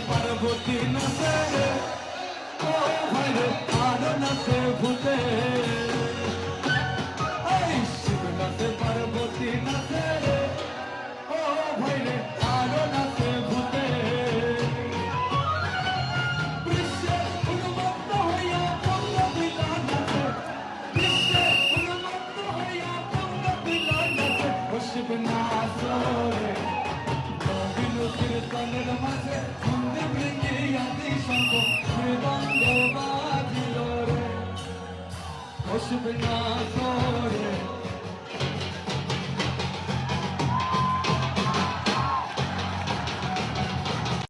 পার্বতী নাচে রে, ও ভাই রে, আরো নাচে ভূতে। এই শিব নাচে পার্বতী নাচে রে, ও ভাই রে, আরো নাচে ভূতে। বিশ্বে উন্মত্ত হইয়া পঙ্গ দিলা নাচে, বিশ্বে উন্মত্ত হইয়া পঙ্গ দিলা নাচে। ও শিব নাচ রে, কীর্তনের মাঝে মন্দির ভেঙে আদি শঙ্খ মৃদঙ্গ বাজিল রে, ও শিব নাচ রে।